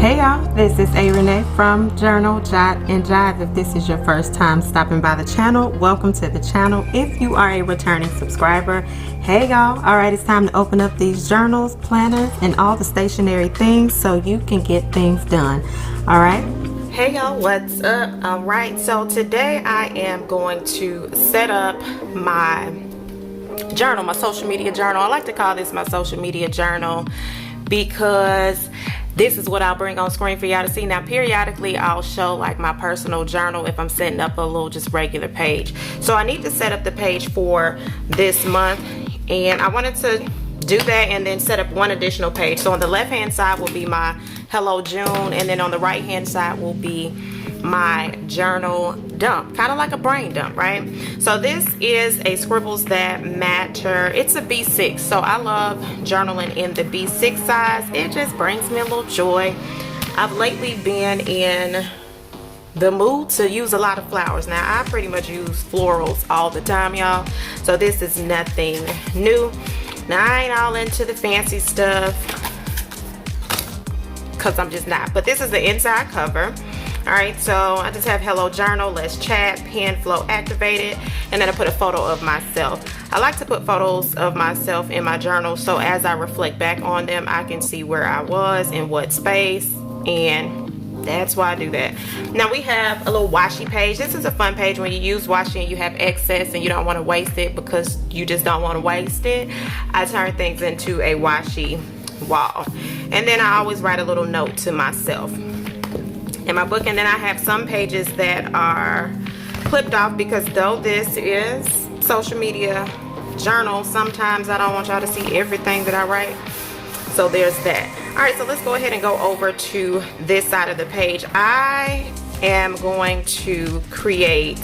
Hey y'all, this is A. Renee from Journal, Jot, and Jive. If this is your first time stopping by the channel, welcome to the channel. If you are a returning subscriber, hey y'all. Alright, it's time to open up these journals, planners, and all the stationery things so you can get things done. Alright. Hey y'all, what's up? Alright, so today I am going to set up my journal, my social media journal. I like to call this my social media journal because this is what I'll bring on screen for y'all to see. Now, periodically, I'll show like my personal journal if I'm setting up a little just regular page. So I need to set up the page for this month, and I wanted to do that and then set up one additional page. So on the left hand side will be my Hello June, and then on the right hand side will be my journal dump, kind of like a brain dump, right? So this is a Scribbles That Matter. It's a B6, so I love journaling in the B6 size. It just brings me a little joy. I've lately been in the mood to use a lot of flowers. Now I pretty much use florals all the time, y'all, so this is nothing new. Now I ain't all into the fancy stuff because I'm just not, but this is the inside cover. Alright, so I just have Hello Journal, Let's Chat, Pen Flow activated, and then I put a photo of myself. I like to put photos of myself in my journal so as I reflect back on them, I can see where I was, in what space, and that's why I do that. Now we have a little washi page. This is a fun page when you use washi and you have excess and you don't want to waste it because you just don't want to waste it. I turn things into a washi wall. And then I always write a little note to myself in my book, and then I have some pages that are clipped off because though this is social media journal, sometimes I don't want y'all to see everything that I write, so there's that. Alright, so let's go ahead and go over to this side of the page. I am going to create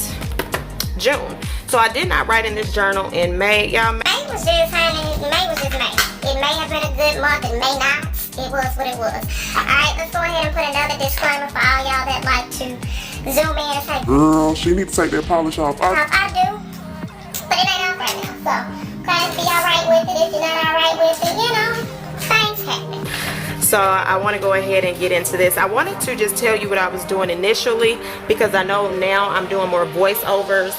June. So I did not write in this journal in May, y'all. May was just, honey, May was just May. It may have been a good month, it may not. It was what it was. Alright, let's go ahead and put another disclaimer for all y'all that like to zoom in and say, girl, she needs to take that polish off. I do, but it ain't off right now. So, guys, be alright with it. If you're not alright with it, you know, things happen. So I want to go ahead and get into this. I wanted to just tell you what I was doing initially because I know now I'm doing more voiceovers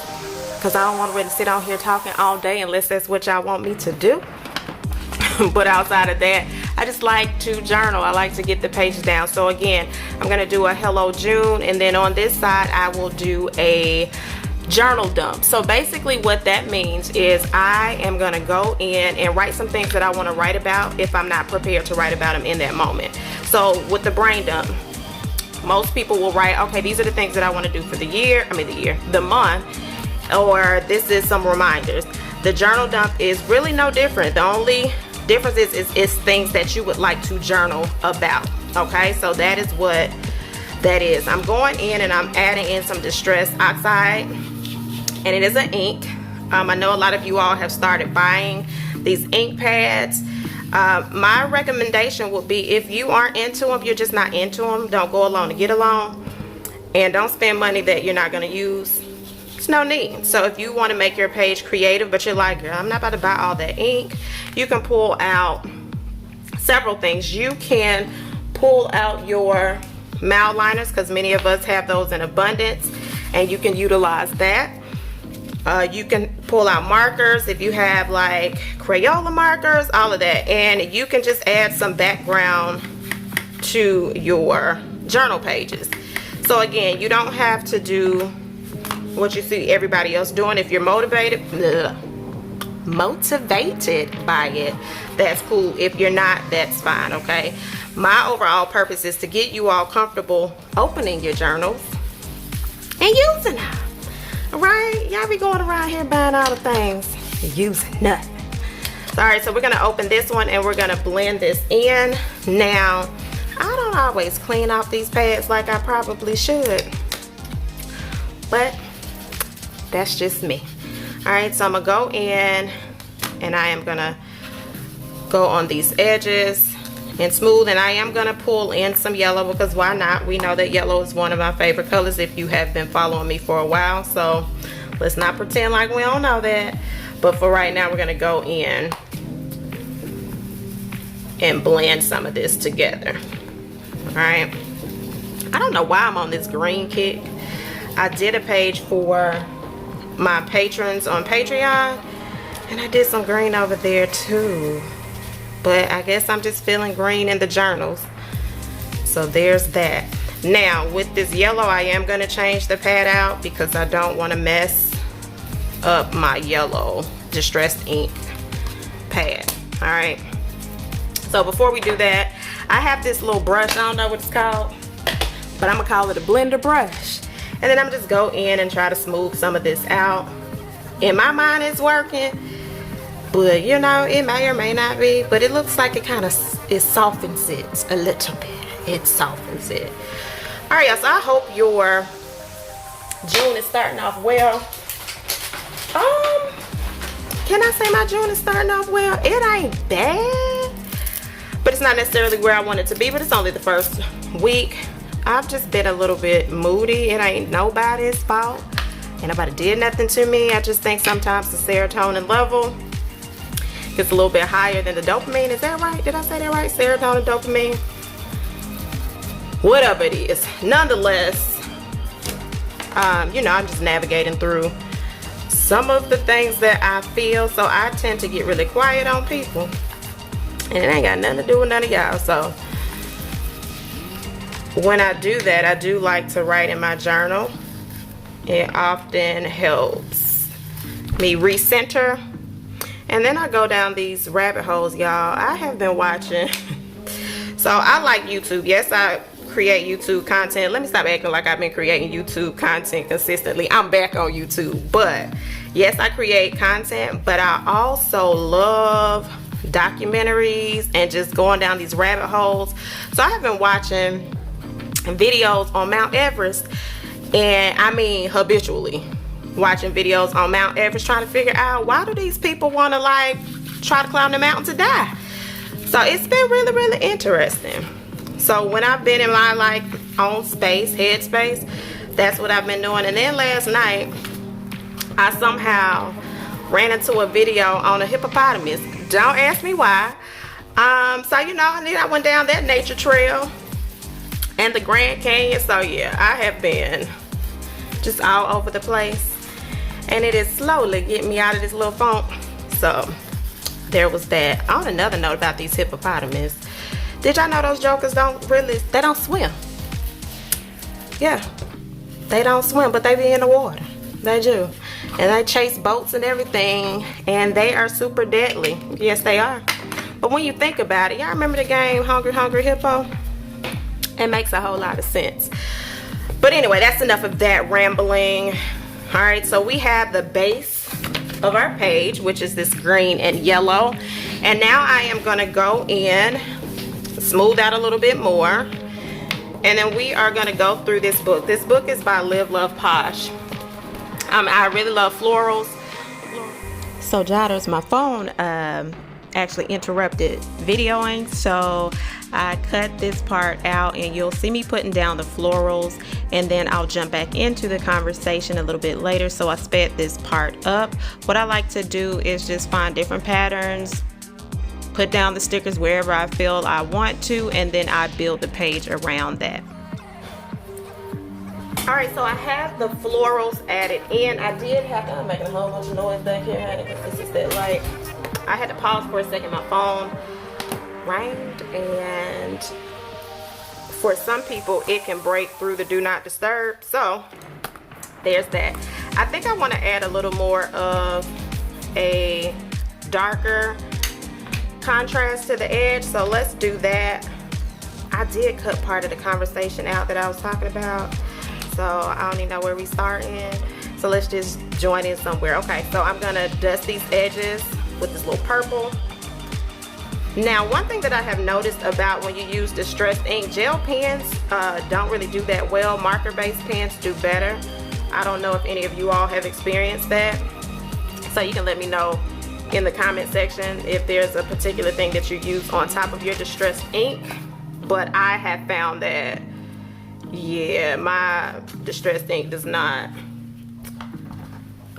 because I don't want to really sit out here talking all day unless that's what y'all want me to do. But outside of that, I just like to journal. I like to get the page down. So again, I'm going to do a Hello June, and then on this side I will do a journal dump. So basically what that means is I am going to go in and write some things that I want to write about if I'm not prepared to write about them in that moment. So with the brain dump, most people will write, okay, these are the things that I want to do for the month, or this is some reminders. The journal dump is really no different. The only difference is things that you would like to journal about. Okay, so that is what that is. I'm going in and I'm adding in some Distress Oxide, and it is an ink. I know a lot of you all have started buying these ink pads. My recommendation would be, if you aren't into them, you're just not into them, don't go along to get along, and don't spend money that you're not going to use. It's no need. So if you want to make your page creative but you're like, girl, I'm not about to buy all that ink, you can pull out several things. You can pull out your mouth liners because many of us have those in abundance, and you can utilize that. You can pull out markers if you have like Crayola markers, all of that, and you can just add some background to your journal pages. So again, you don't have to do what you see everybody else doing. If you're motivated by it, that's cool. If you're not, that's fine. Okay, my overall purpose is to get you all comfortable opening your journals and using them. All right, y'all be going around here buying all the things and using nothing. All right, so we're gonna open this one and we're gonna blend this in. Now, I don't always clean off these pads like I probably should, but that's just me. All right, so I'm gonna go in and I am gonna go on these edges and smooth, and I am gonna pull in some yellow because why not? We know that yellow is one of my favorite colors if you have been following me for a while, so let's not pretend like we don't know that. But for right now, we're gonna go in and blend some of this together. All right. I don't know why I'm on this green kick. I did a page for my patrons on Patreon, and I did some green over there too. But I guess I'm just feeling green in the journals. So there's that. Now with this yellow, I am going to change the pad out because I don't want to mess up my yellow distressed ink pad. All right. So before we do that, I have this little brush. I don't know what it's called, but I'm gonna call it a blender brush. And then I'm just go in and try to smooth some of this out. In my mind it's working, but you know, it may or may not be, but it looks like it kind of softens it a little bit. It softens it. All right, y'all, so I hope your June is starting off well. Can I say my June is starting off well? It ain't bad, but it's not necessarily where I want it to be, but it's only the first week. I've just been a little bit moody. It ain't nobody's fault. Ain't nobody did nothing to me. I just think sometimes the serotonin level gets a little bit higher than the dopamine. Is that right? Did I say that right? Serotonin, dopamine? Whatever it is. Nonetheless, you know, I'm just navigating through some of the things that I feel, so I tend to get really quiet on people, and it ain't got nothing to do with none of y'all. So when I do that, I do like to write in my journal. It often helps me recenter, and then I go down these rabbit holes, y'all. I have been watching so I like YouTube. Yes, I create YouTube content. Let me stop acting like I've been creating YouTube content consistently. I'm back on YouTube, but yes, I create content, but I also love documentaries and just going down these rabbit holes. So I have been watching videos on Mount Everest, and I mean habitually watching videos on Mount Everest, trying to figure out, why do these people want to like try to climb the mountain to die? So it's been really, really interesting. So when I've been in my like own space, headspace, that's what I've been doing. And then last night I somehow ran into a video on a hippopotamus. Don't ask me why. So you know, and then I went down that nature trail and the Grand Canyon. So yeah, I have been just all over the place, and it is slowly getting me out of this little funk. So there was that. On another note about these hippopotamus, did y'all know those jokers they don't swim? Yeah, they don't swim, but they be in the water. They do. And they chase boats and everything, and they are super deadly. Yes, they are. But when you think about it, y'all remember the game Hungry Hungry Hippo? It makes a whole lot of sense. But anyway, that's enough of that rambling. All right, so we have the base of our page, which is this green and yellow. And now I am gonna go in, smooth out a little bit more, and then we are gonna go through this book. This book is by Live Love Posh. I really love florals. So Jotters, my phone actually interrupted videoing, so I cut this part out, and you'll see me putting down the florals, and then I'll jump back into the conversation a little bit later. So I sped this part up. What I like to do is just find different patterns, put down the stickers wherever I feel I want to, and then I build the page around that. Alright, so I have the florals added in. I did have to, I'm making a whole bunch of noise back here, honey, because this is that light. I had to pause for a second. My phone rang, and for some people it can break through the do not disturb. So there's that. I think I want to add a little more of a darker contrast to the edge, so let's do that. I did cut part of the conversation out that I was talking about, so I don't even know where we starting. So let's just join in somewhere. Okay, so I'm gonna dust these edges with this little purple. Now, one thing that I have noticed about when you use distressed ink, gel pens don't really do that well. Marker-based pens do better. I don't know if any of you all have experienced that, so you can let me know in the comment section if there's a particular thing that you use on top of your distressed ink. But I have found that, yeah, my distressed ink does not,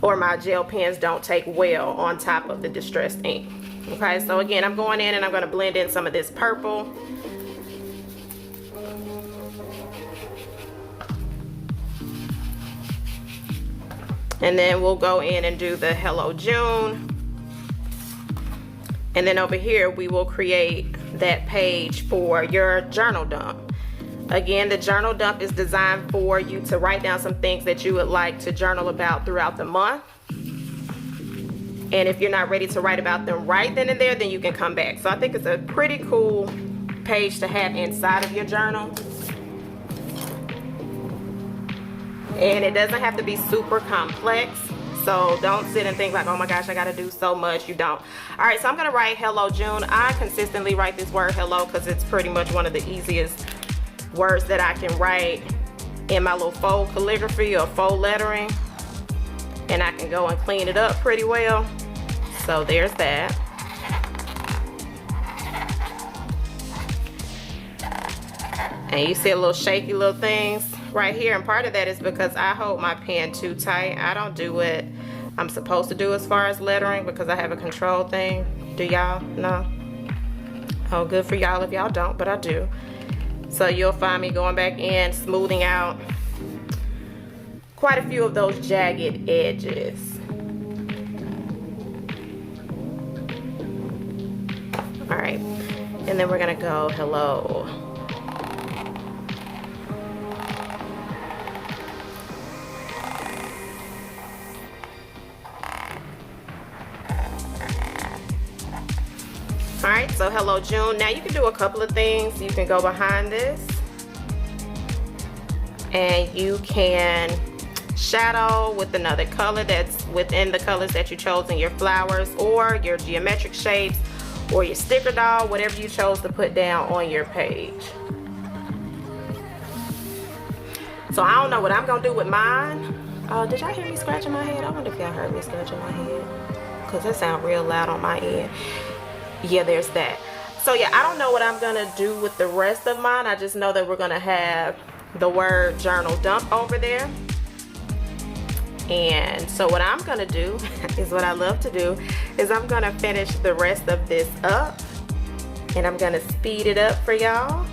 or my gel pens don't take well on top of the distressed ink. Okay, so again, I'm going in and I'm going to blend in some of this purple. And then we'll go in and do the Hello June. And then over here, we will create that page for your journal dump. Again, the journal dump is designed for you to write down some things that you would like to journal about throughout the month. And if you're not ready to write about them right then and there, then you can come back. So I think it's a pretty cool page to have inside of your journal. And it doesn't have to be super complex. So don't sit and think like, oh my gosh, I gotta do so much. You don't. All right, so I'm gonna write Hello June. I consistently write this word hello because it's pretty much one of the easiest words that I can write in my little faux calligraphy or faux lettering. And I can go and clean it up pretty well. So there's that. And you see a little shaky little things right here, and part of that is because I hold my pen too tight. I don't do what I'm supposed to do as far as lettering because I have a control thing. Do y'all know? Oh, good for y'all if y'all don't, but I do. So you'll find me going back in, smoothing out quite a few of those jagged edges. All right, and then we're gonna go hello. All right, so hello June. Now you can do a couple of things. You can go behind this and you can shadow with another color that's within the colors that you chose in your flowers or your geometric shapes or your sticker doll, whatever you chose to put down on your page. So I don't know what I'm gonna do with mine. Oh, did y'all hear me scratching my head? I wonder if y'all heard me scratching my head because that sounds real loud on my end. Yeah, there's that. So yeah, I don't know what I'm gonna do with the rest of mine. I just know that we're gonna have the word journal dump over there. And so what I'm gonna do is what I love to do is I'm gonna finish the rest of this up and I'm gonna speed it up for y'all.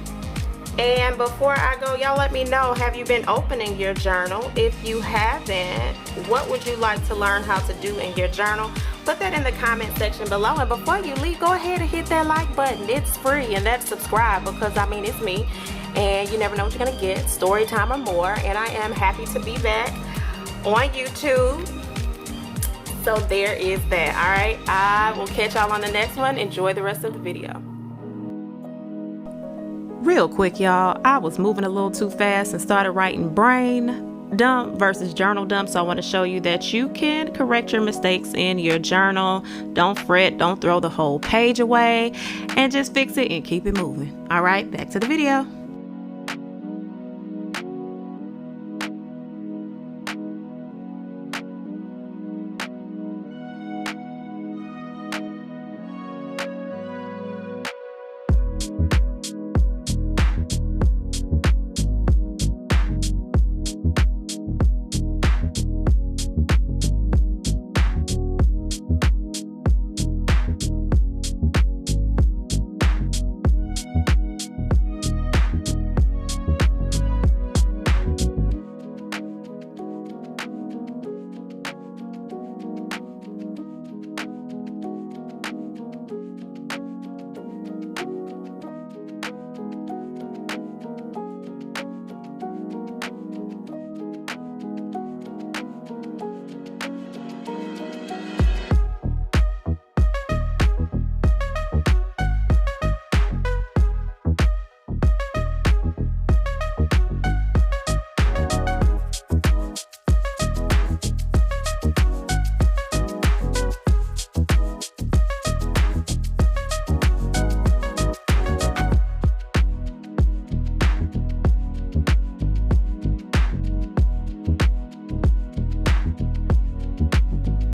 And before I go, y'all let me know, have you been opening your journal? If you haven't, what would you like to learn how to do in your journal? Put that in the comment section below. And before you leave, go ahead and hit that like button. It's free, and that's subscribe because I mean it's me and you never know what you're gonna get, story time or more. And I am happy to be back on YouTube. So there is that. All right, I will catch y'all on the next one. Enjoy the rest of the video. Real quick, y'all, I was moving a little too fast and started writing brain dump versus journal dump. So I want to show you that you can correct your mistakes in your journal. Don't fret, don't throw the whole page away, and just fix it and keep it moving. All right, back to the video.